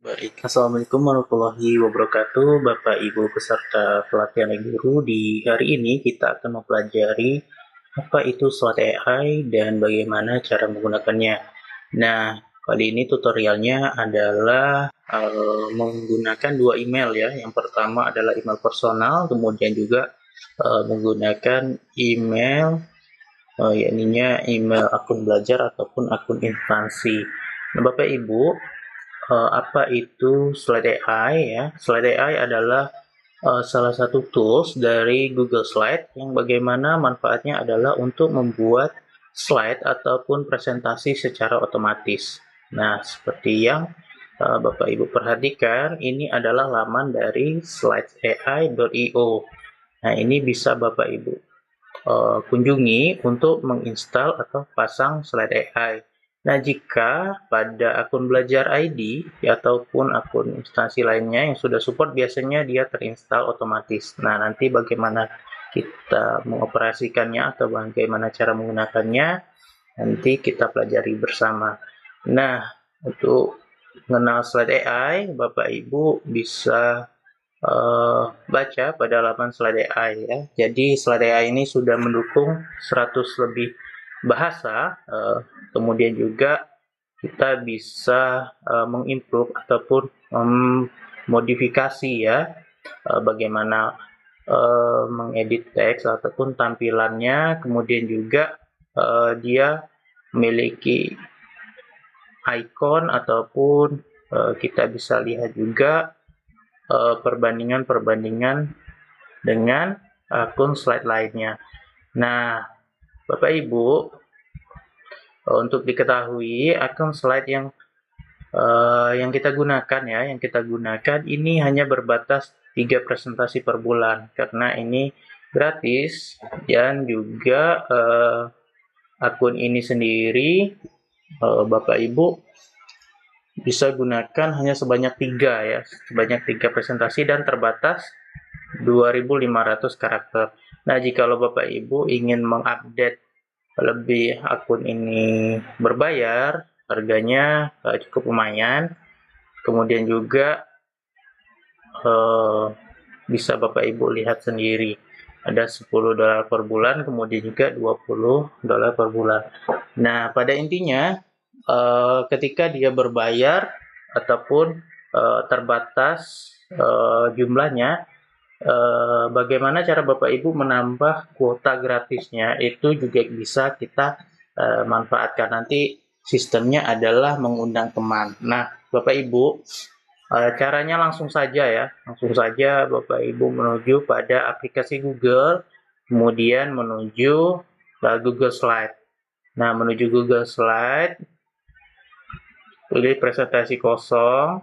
Baik, Assalamualaikum warahmatullahi wabarakatuh, Bapak Ibu peserta pelatihan guru. Di hari ini kita akan mempelajari apa itu slide AI dan bagaimana cara menggunakannya. Nah, kali ini tutorialnya adalah menggunakan dua email ya. Yang pertama adalah email personal, kemudian juga menggunakan email yakni email akun belajar ataupun akun instansi. Nah, Bapak Ibu, apa itu Slide AI ya? Slide AI adalah salah satu tools dari Google Slide yang bagaimana manfaatnya adalah untuk membuat slide ataupun presentasi secara otomatis. Nah, seperti yang Bapak Ibu perhatikan, ini adalah laman dari slideai.io. Nah, ini bisa Bapak Ibu kunjungi untuk menginstal atau pasang slide AI. Nah, jika pada akun belajar ID ya, ataupun akun instansi lainnya yang sudah support, biasanya dia terinstall otomatis. Nah, nanti bagaimana kita mengoperasikannya atau bagaimana cara menggunakannya, nanti kita pelajari bersama. Nah, untuk mengenal slide AI, Bapak Ibu bisa baca pada laman Slide AI ya. Jadi Slide AI ini sudah mendukung 100 lebih bahasa, kemudian juga kita bisa mengimprove ataupun modifikasi ya, bagaimana mengedit teks ataupun tampilannya, kemudian juga dia memiliki icon ataupun kita bisa lihat juga perbandingan-perbandingan dengan akun slide lainnya. Nah, Bapak Ibu, untuk diketahui akun slide yang kita gunakan ya, yang kita gunakan ini hanya berbatas 3 presentasi per bulan karena ini gratis dan juga akun ini sendiri Bapak Ibu bisa gunakan hanya sebanyak 3 ya, sebanyak 3 presentasi dan terbatas 2.500 karakter. Nah, jika Bapak Ibu ingin mengupdate lebih akun ini berbayar, harganya cukup lumayan. Kemudian juga bisa Bapak Ibu lihat sendiri. Ada $10 per bulan, kemudian juga $20 per bulan. Nah, pada intinya ketika dia berbayar ataupun terbatas jumlahnya, bagaimana cara Bapak Ibu menambah kuota gratisnya itu juga bisa kita manfaatkan. Nanti sistemnya adalah mengundang teman. Nah, Bapak Ibu, caranya langsung saja ya, langsung saja Bapak Ibu menuju pada aplikasi Google, kemudian menuju Google Slide. Nah, menuju Google Slide, pilih presentasi kosong,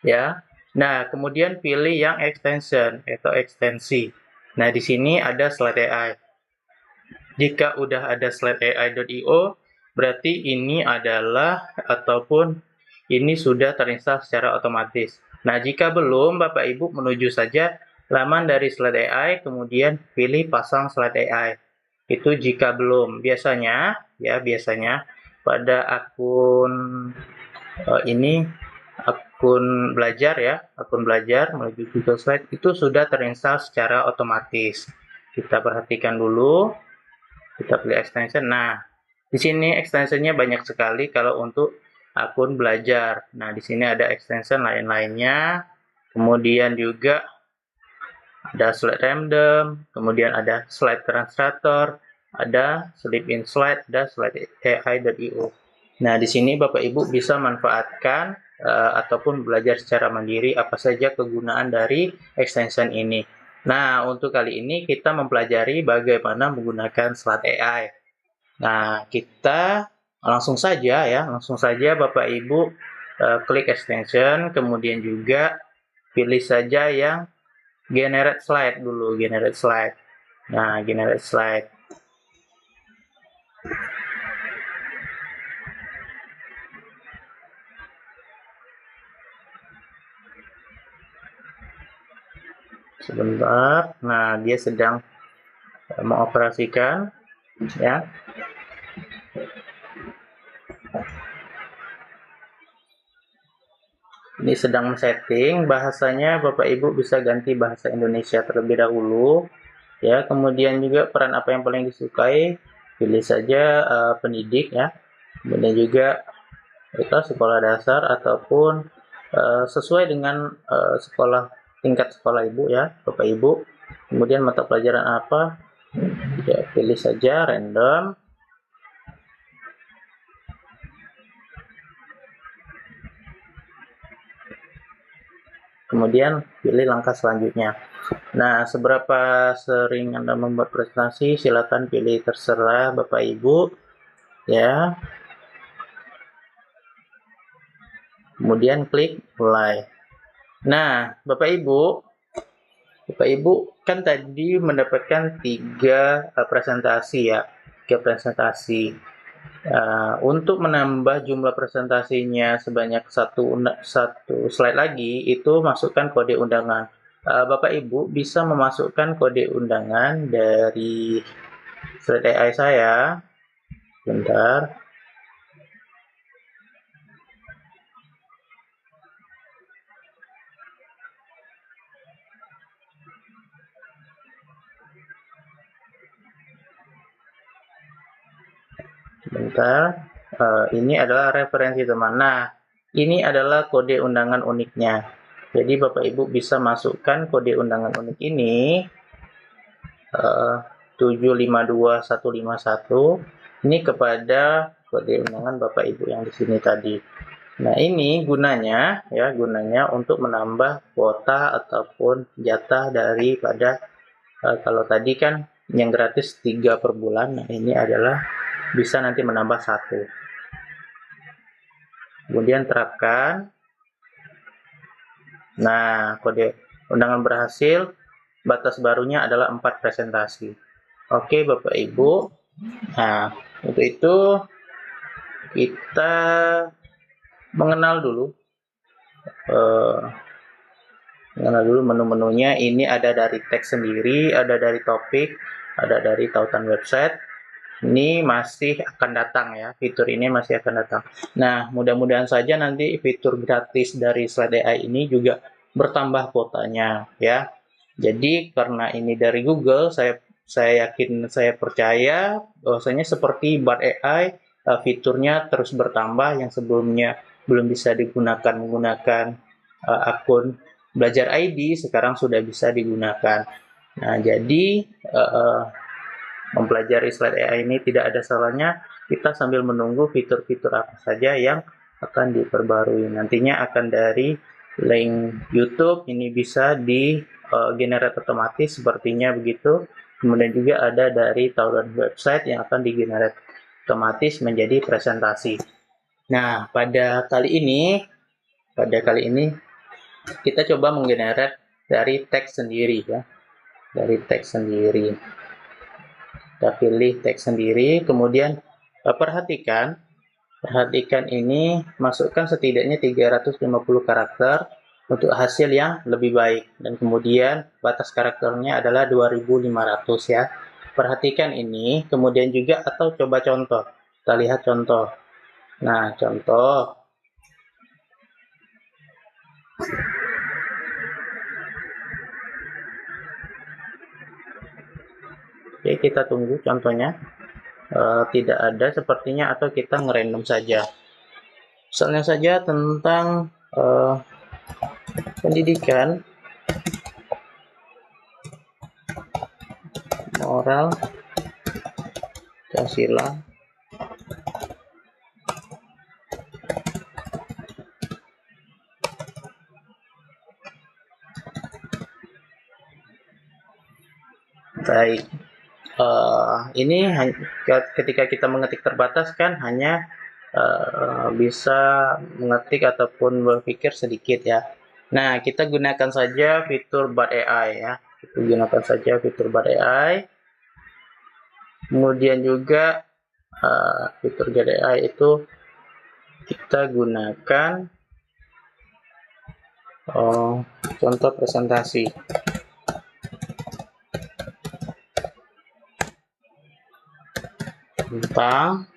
ya. Nah, kemudian pilih yang extension atau ekstensi. Nah, di sini ada Slide AI. Jika udah ada Slide AI.io, berarti ini adalah ataupun ini sudah terinstall secara otomatis. Nah, jika belum, Bapak Ibu menuju saja laman dari Slide AI, kemudian pilih pasang Slide AI. Itu jika belum. Biasanya pada akun ini akun belajar ya, akun belajar menuju Google Slide itu sudah terinstall secara otomatis. Kita perhatikan dulu, kita pilih extension. Nah, di sini extensionnya banyak sekali kalau untuk akun belajar. Nah, di sini ada extension lain-lainnya. Kemudian juga ada slide random, kemudian ada slide translator, ada sleep in slide, ada slide AI.io. Nah, di sini Bapak Ibu bisa manfaatkan ataupun belajar secara mandiri apa saja kegunaan dari extension ini. Nah, untuk kali ini kita mempelajari bagaimana menggunakan slide AI. Nah, kita langsung saja Bapak Ibu klik extension, kemudian juga pilih saja yang generate slide dulu, generate slide. Nah, generate slide. Sebentar. Nah, dia sedang mengoperasikan ya. ini sedang setting bahasanya, Bapak Ibu bisa ganti bahasa Indonesia terlebih dahulu ya. Kemudian juga peran apa yang paling disukai, pilih saja pendidik ya. Kemudian juga itu sekolah dasar ataupun sesuai dengan tingkat sekolah Ibu ya, Bapak Ibu. Kemudian mata pelajaran apa, ya pilih saja random. Kemudian pilih langkah selanjutnya. Nah, seberapa sering Anda membuat presentasi, silakan pilih, terserah Bapak Ibu ya. Kemudian klik mulai. Nah, Bapak Ibu kan tadi mendapatkan 3 presentasi ya, 3 presentasi. Untuk menambah jumlah presentasinya sebanyak satu slide lagi, itu masukkan kode undangan. Bapak Ibu bisa memasukkan kode undangan dari slide AI saya. Bentar. Ini adalah referensi teman. Nah, ini adalah kode undangan uniknya. Jadi Bapak Ibu bisa masukkan kode undangan unik ini 752151 ini kepada kode undangan Bapak Ibu yang di sini tadi. Nah, ini gunanya untuk menambah kuota ataupun jatah daripada kalau tadi kan yang gratis 3 per bulan. Nah, ini adalah bisa nanti menambah 1. Kemudian terapkan. Nah, kode undangan berhasil. Batas barunya adalah 4 presentasi. Oke, Bapak Ibu. Nah, untuk itu kita mengenal dulu menu-menunya. Ini ada dari teks sendiri, ada dari topik, ada dari tautan website. Ini masih akan datang ya, fitur ini masih akan datang. Nah, mudah-mudahan saja nanti fitur gratis dari Slide AI ini juga bertambah kuotanya ya. Jadi karena ini dari Google, saya yakin, saya percaya bahwasanya seperti Bard AI, fiturnya terus bertambah. Yang sebelumnya belum bisa digunakan menggunakan akun Belajar ID, sekarang sudah bisa digunakan. Nah, jadi mempelajari Slide AI ini tidak ada salahnya kita sambil menunggu fitur-fitur apa saja yang akan diperbarui. Nantinya akan dari link YouTube, ini bisa di generate otomatis sepertinya begitu. Kemudian juga ada dari tautan website yang akan digenerate otomatis menjadi presentasi. Nah, pada kali ini kita coba menggenerate dari teks sendiri ya. Dari teks sendiri. Kita pilih teks sendiri, kemudian perhatikan ini, masukkan setidaknya 350 karakter untuk hasil yang lebih baik, dan kemudian batas karakternya adalah 2500 ya. Perhatikan ini, kemudian juga atau coba contoh. Kita lihat contoh. Nah, contoh. Oke, kita tunggu contohnya. Tidak ada sepertinya, atau kita ngerandom saja. Misalnya saja tentang pendidikan, moral, Pancasila, baik. Ini ketika kita mengetik terbatas kan hanya bisa mengetik ataupun berpikir sedikit ya. Nah, kita gunakan saja fitur Bard AI ya. Kita gunakan saja fitur Bard AI. Kemudian juga fitur Bard AI itu kita gunakan contoh presentasi. Tentang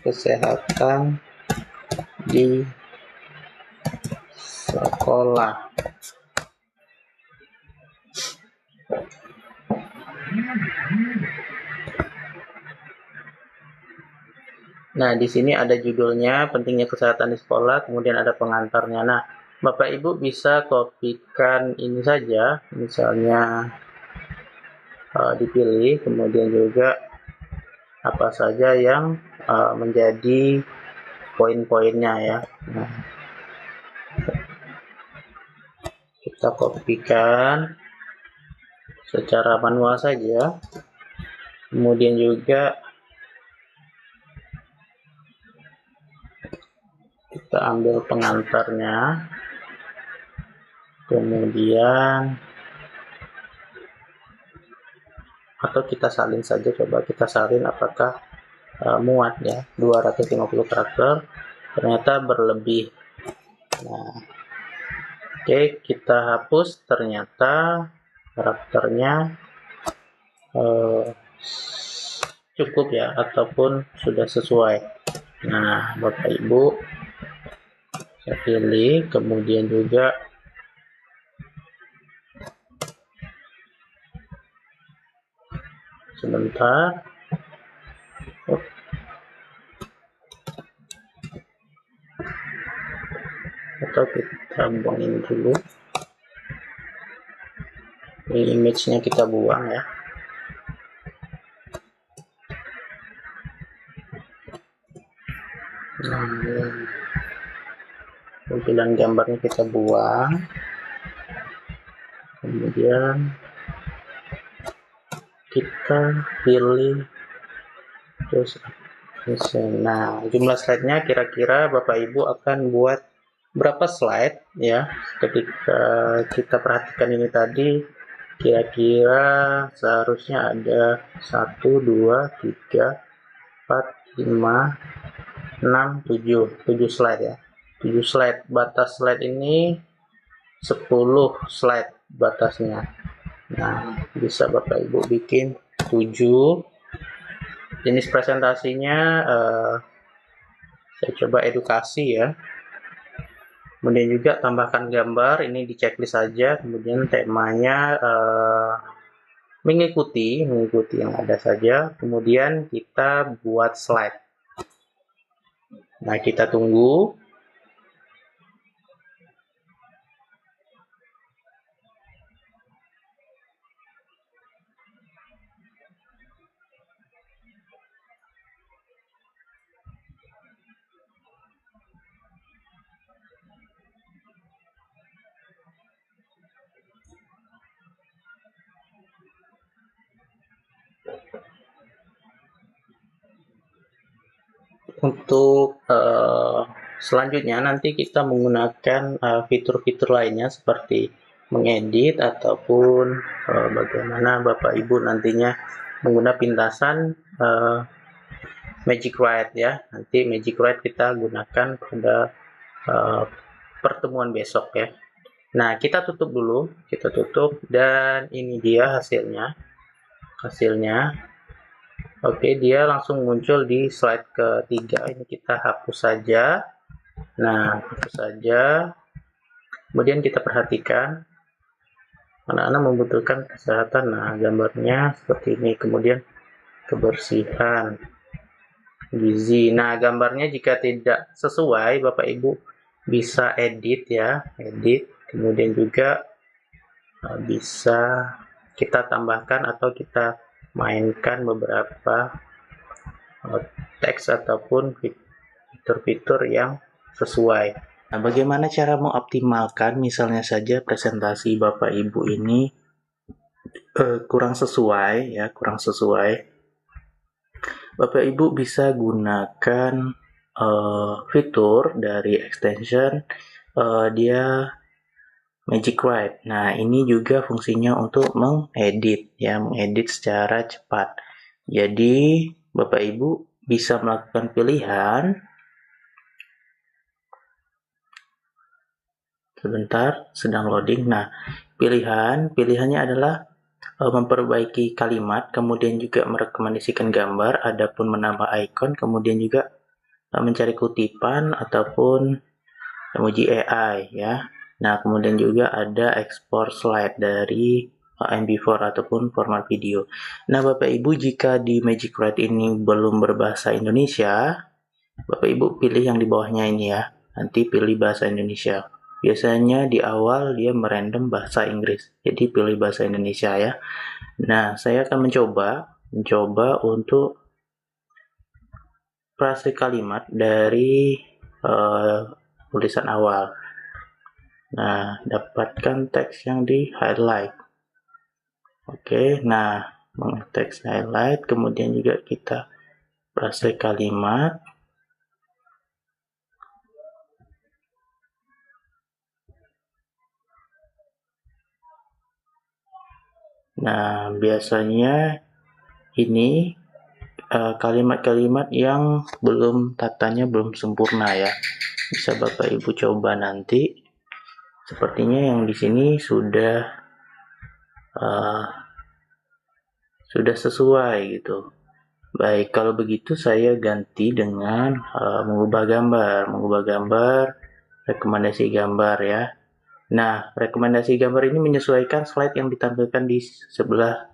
kesehatan di sekolah. Nah, di sini ada judulnya, pentingnya kesehatan di sekolah, kemudian ada pengantarnya. Nah, Bapak Ibu bisa kopikan ini saja, misalnya dipilih, kemudian juga apa saja yang menjadi poin-poinnya ya. Nah, kita kopikan secara manual saja, kemudian juga kita ambil pengantarnya, kemudian atau kita salin saja, coba kita salin apakah muat ya. 250 karakter ternyata berlebih. Nah, oke, kita hapus, ternyata karakternya cukup ya, ataupun sudah sesuai. Nah, Bapak Ibu saya pilih, kemudian juga sebentar, atau kita buangin dulu, ini image-nya kita buang ya. Nah, tampilan gambarnya kita buang, kemudian kita pilih terus. Nah, jumlah slide-nya kira-kira Bapak Ibu akan buat berapa slide ya. Ketika kita perhatikan ini tadi, kira-kira seharusnya ada 1, 2, 3, 4, 5, 6, 7 slide ya. 7 slide. Batas slide ini 10 slide batasnya. Nah, bisa Bapak Ibu bikin 7. Jenis presentasinya saya coba edukasi ya. Kemudian juga tambahkan gambar, ini di checklist saja. Kemudian temanya mengikuti yang ada saja. Kemudian kita buat slide. Nah, kita tunggu. Untuk selanjutnya nanti kita menggunakan fitur-fitur lainnya seperti mengedit ataupun bagaimana Bapak Ibu nantinya menggunakan pintasan Magic Write ya. Nanti Magic Write kita gunakan pada pertemuan besok ya. Nah, kita tutup dulu, kita tutup, dan ini dia hasilnya. Oke, dia langsung muncul di slide ketiga. Ini kita hapus saja. Nah, hapus saja. Kemudian kita perhatikan anak-anak membutuhkan kesehatan. Nah, gambarnya seperti ini. Kemudian kebersihan, gizi. Nah, gambarnya jika tidak sesuai, Bapak Ibu bisa edit ya, edit. Kemudian juga bisa kita tambahkan atau kita mainkan beberapa teks ataupun fitur-fitur yang sesuai. Nah, bagaimana cara mengoptimalkan misalnya saja presentasi Bapak Ibu ini kurang sesuai ya, kurang sesuai. Bapak Ibu bisa gunakan fitur dari extension dia Magic Write. Nah, ini juga fungsinya untuk mengedit ya, mengedit secara cepat. Jadi, Bapak Ibu bisa melakukan pilihan. Sebentar, sedang loading. Nah, pilihannya adalah memperbaiki kalimat, kemudian juga merekomendasikan gambar, adapun menambah icon, kemudian juga mencari kutipan ataupun emoji AI ya. Nah, kemudian juga ada export slide dari MP4 ataupun format video. Nah, Bapak Ibu, jika di Magic Write ini belum berbahasa Indonesia, Bapak Ibu pilih yang di bawahnya ini ya. Nanti pilih bahasa Indonesia. Biasanya di awal dia merandom bahasa Inggris. Jadi pilih bahasa Indonesia ya. Nah, saya akan mencoba untuk frase kalimat dari tulisan awal. Nah, dapatkan teks yang di highlight. Oke, nah, teks highlight, kemudian juga kita frase kalimat. Nah, biasanya ini kalimat-kalimat yang tatanya belum sempurna ya. Bisa Bapak Ibu coba nanti. Sepertinya yang di sini sudah sesuai gitu. Baik, kalau begitu saya ganti dengan mengubah gambar, rekomendasi gambar ya. Nah, rekomendasi gambar ini menyesuaikan slide yang ditampilkan di sebelah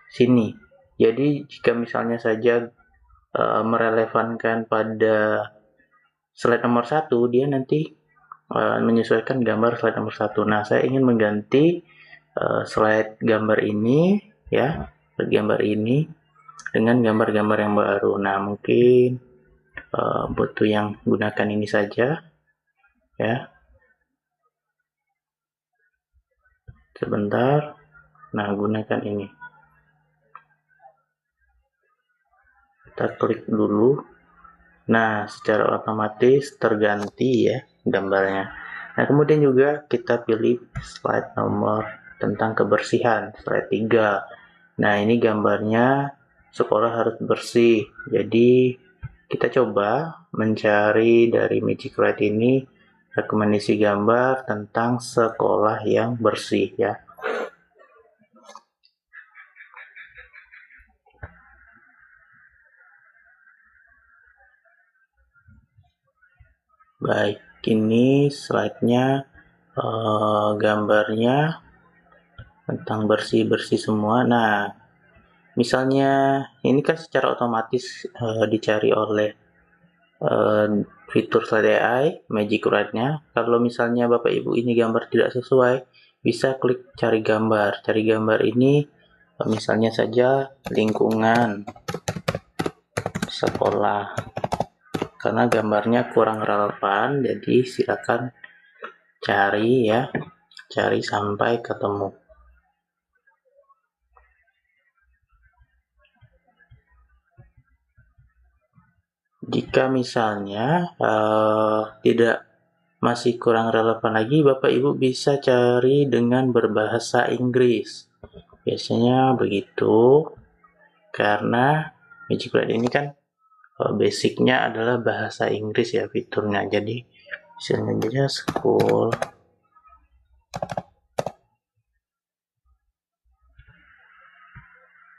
sini. Jadi jika misalnya saja merelevankan pada slide nomor 1, dia nanti menyesuaikan gambar slide nomor 1. Nah, saya ingin mengganti slide gambar ini ya, gambar ini dengan gambar-gambar yang baru. Nah, mungkin butuh yang gunakan ini saja ya. Sebentar. Nah, gunakan ini. Kita klik dulu. Nah, secara otomatis terganti ya gambarnya. Nah, kemudian juga kita pilih slide nomor tentang kebersihan, slide 3. Nah, ini gambarnya sekolah harus bersih. Jadi, kita coba mencari dari Magic Write ini rekomendasi gambar tentang sekolah yang bersih ya. Baik, ini slide-nya gambarnya tentang bersih-bersih semua. Nah, misalnya ini kan secara otomatis dicari oleh fitur slide AI, Magic Write-nya. Kalau misalnya Bapak Ibu ini gambar tidak sesuai, bisa klik cari gambar. Cari gambar ini misalnya saja lingkungan sekolah. Karena gambarnya kurang relevan, jadi silakan cari ya, cari sampai ketemu. Jika misalnya tidak masih kurang relevan lagi, Bapak Ibu bisa cari dengan berbahasa Inggris. Biasanya begitu, karena Magic Write ini kan basicnya adalah bahasa Inggris ya fiturnya. Jadi misalnya aja school.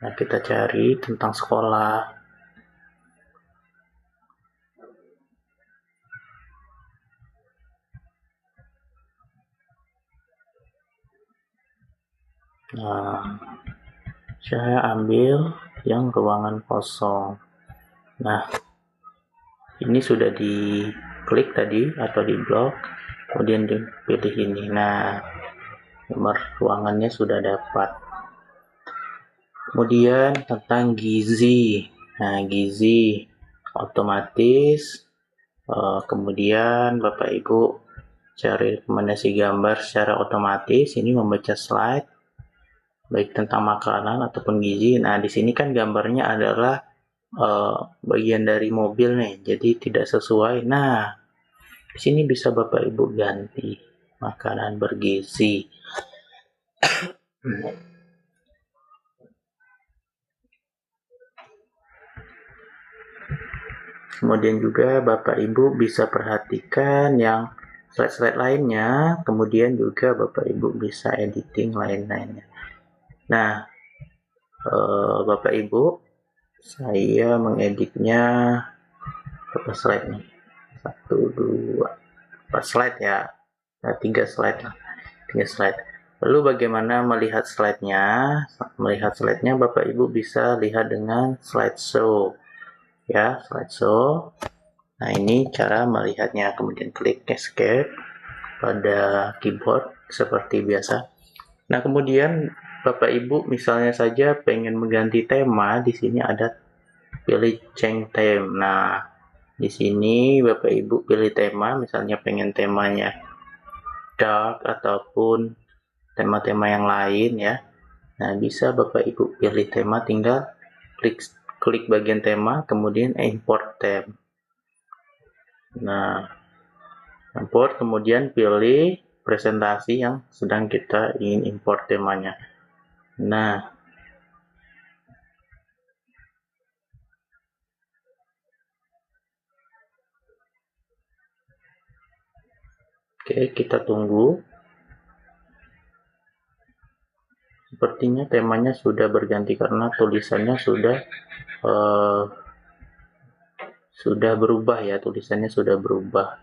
Nah, kita cari tentang sekolah. Nah, saya ambil yang ruangan kosong. Nah, ini sudah diklik tadi atau di blok, kemudian dipilih ini. Nah, nomor ruangannya sudah dapat. Kemudian tentang gizi. Nah, gizi otomatis. Kemudian Bapak Ibu cari rekomendasi gambar secara otomatis. Ini membaca slide baik tentang makanan ataupun gizi. Nah, di sini kan gambarnya adalah bagian dari mobil nih, jadi tidak sesuai. Nah, di sini bisa Bapak Ibu ganti makanan bergizi. Kemudian juga Bapak Ibu bisa perhatikan yang slide-slide lainnya, kemudian juga Bapak Ibu bisa editing lain-lainnya. Nah, Bapak Ibu, saya mengeditnya Berapa slide nih? 1, 2, 4 slide ya. Nah, 3 slide lah. 3 slide. Lalu bagaimana melihat slide-nya? Melihat slide-nya Bapak Ibu bisa lihat dengan slideshow. Ya, slideshow. Nah, ini cara melihatnya. Kemudian klik escape pada keyboard seperti biasa. Nah, kemudian Bapak Ibu misalnya saja pengen mengganti tema, di sini ada pilih change theme. Nah, di sini Bapak Ibu pilih tema, misalnya pengen temanya dark ataupun tema-tema yang lain ya. Nah, bisa Bapak Ibu pilih tema, tinggal klik bagian tema, kemudian import theme. Nah, import, kemudian pilih presentasi yang sedang kita ingin import temanya. Nah, oke, kita tunggu. Sepertinya temanya sudah berganti karena tulisannya sudah berubah ya, tulisannya sudah berubah.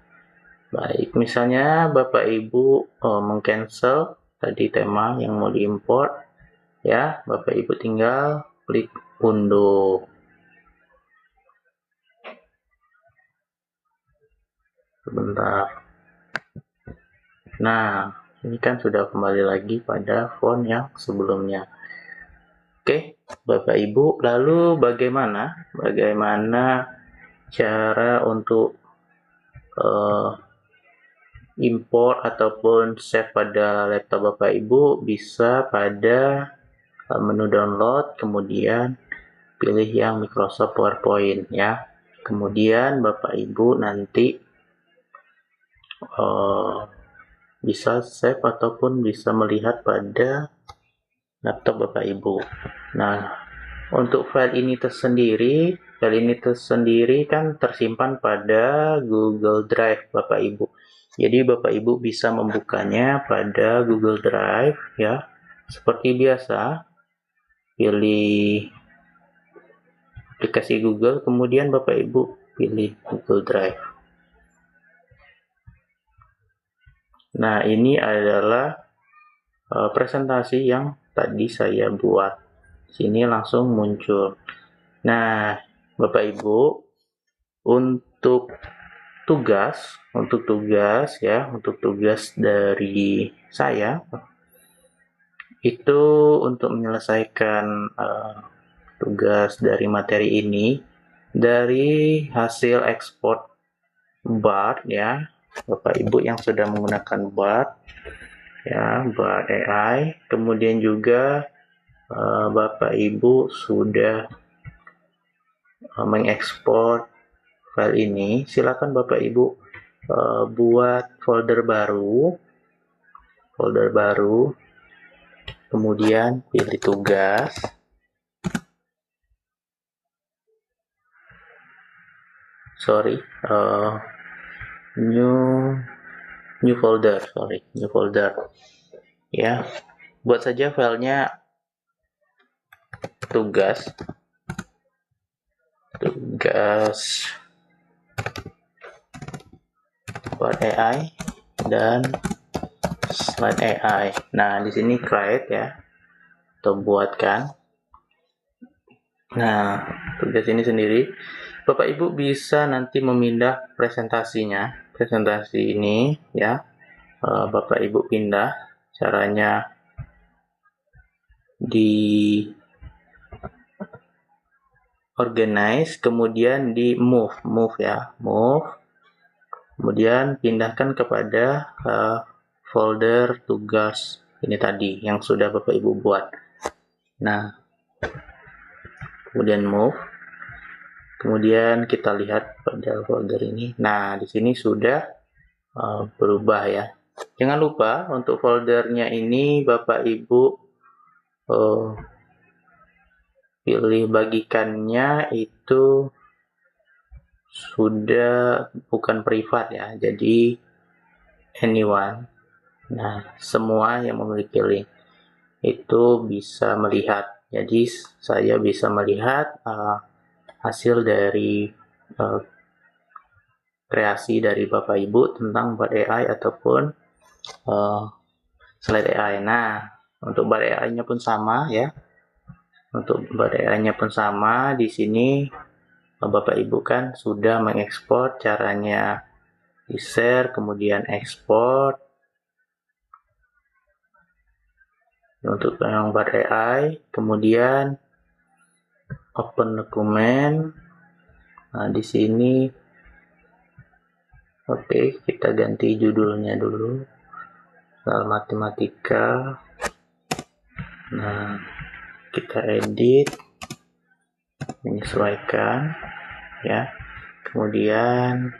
Baik, misalnya Bapak Ibu meng-cancel tadi tema yang mau diimport, ya, Bapak Ibu tinggal klik undo. Sebentar. Nah, ini kan sudah kembali lagi pada font yang sebelumnya. Oke, Bapak Ibu, lalu bagaimana cara untuk import ataupun save pada laptop Bapak Ibu? Bisa pada menu download, kemudian pilih yang Microsoft PowerPoint ya. Kemudian Bapak Ibu nanti bisa save ataupun bisa melihat pada laptop Bapak Ibu. Nah, untuk file ini tersendiri kan tersimpan pada Google Drive Bapak Ibu. Jadi Bapak Ibu bisa membukanya pada Google Drive ya. Seperti biasa, pilih aplikasi Google, kemudian Bapak Ibu pilih Google Drive. Nah, ini adalah presentasi yang tadi saya buat. Sini langsung muncul. Nah, Bapak Ibu, untuk tugas dari saya itu untuk menyelesaikan tugas dari materi ini dari hasil ekspor BART ya, Bapak Ibu yang sudah menggunakan BART ya, BART AI, kemudian juga Bapak Ibu sudah mengekspor file ini. Silakan Bapak Ibu buat folder baru, kemudian pilih tugas, new folder ya. Buat saja filenya tugas buat AI dan slide AI. Nah, di sini create ya, atau buatkan. Nah, tugas ini sendiri Bapak Ibu bisa nanti memindah presentasi ini ya. Bapak Ibu pindah, caranya di organize, kemudian di move ya, kemudian pindahkan kepada folder tugas ini tadi yang sudah Bapak Ibu buat. Nah, kemudian move, kemudian kita lihat pada folder ini. Nah, di sini sudah berubah ya. Jangan lupa untuk foldernya ini Bapak Ibu pilih bagikannya itu sudah bukan privat ya, jadi anyone. Nah, semua yang memiliki link itu bisa melihat. Jadi saya bisa melihat hasil dari kreasi dari Bapak Ibu tentang Bard AI ataupun slide AI. Nah, untuk Bard AI-nya pun sama ya. Untuk Bard AI-nya pun sama. Di sini Bapak Ibu kan sudah mengekspor, caranya di-share, kemudian ekspor. Untuk yang Bard AI, kemudian open dokumen. Nah, di sini oke, kita ganti judulnya dulu. Soal matematika. Nah, kita edit, menyesuaikan ya. Kemudian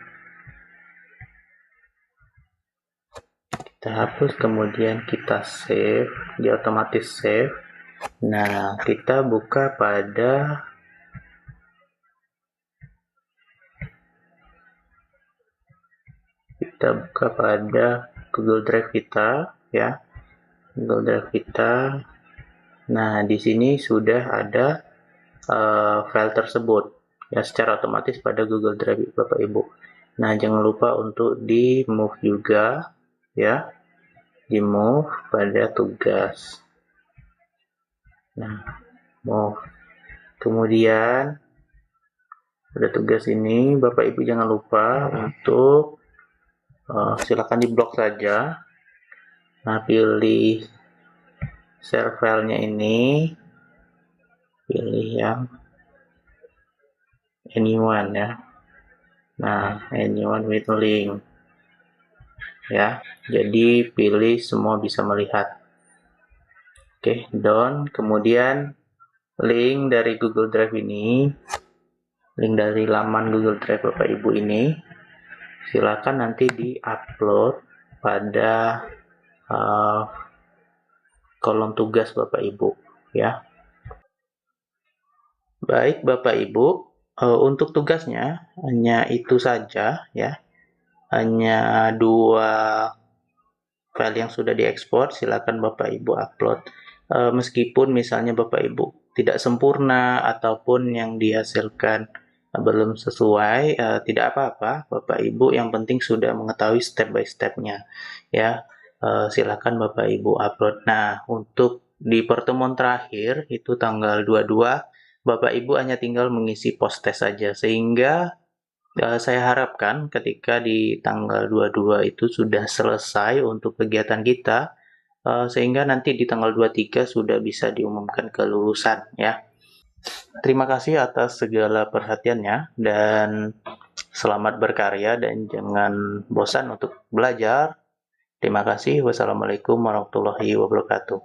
kita hapus, kemudian kita save, dia otomatis save. Nah, kita buka pada Google Drive kita ya. Google Drive kita. Nah, di sini sudah ada file tersebut ya secara otomatis pada Google Drive Bapak Ibu. Nah, jangan lupa untuk di move juga ya, di move pada tugas. Nah, move, kemudian pada tugas ini Bapak Ibu jangan lupa untuk silakan di blok saja. Nah, pilih share filenya ini, pilih yang anyone ya. Nah, anyone with link ya, jadi pilih semua bisa melihat. Oke, done. Kemudian link dari Google Drive ini, link dari laman Google Drive Bapak Ibu ini, silakan nanti di-upload pada kolom tugas Bapak Ibu ya. Baik Bapak Ibu, untuk tugasnya hanya itu saja ya. Hanya 2 file yang sudah diekspor, silakan Bapak Ibu upload. Meskipun misalnya Bapak Ibu tidak sempurna ataupun yang dihasilkan belum sesuai, tidak apa-apa Bapak Ibu, yang penting sudah mengetahui step by stepnya ya. Silakan Bapak Ibu upload. Nah, untuk di pertemuan terakhir itu tanggal 22, Bapak Ibu hanya tinggal mengisi post test saja, sehingga saya harapkan ketika di tanggal 22 itu sudah selesai untuk kegiatan kita, sehingga nanti di tanggal 23 sudah bisa diumumkan kelulusan ya. Terima kasih atas segala perhatiannya dan selamat berkarya dan jangan bosan untuk belajar. Terima kasih. Wassalamualaikum warahmatullahi wabarakatuh.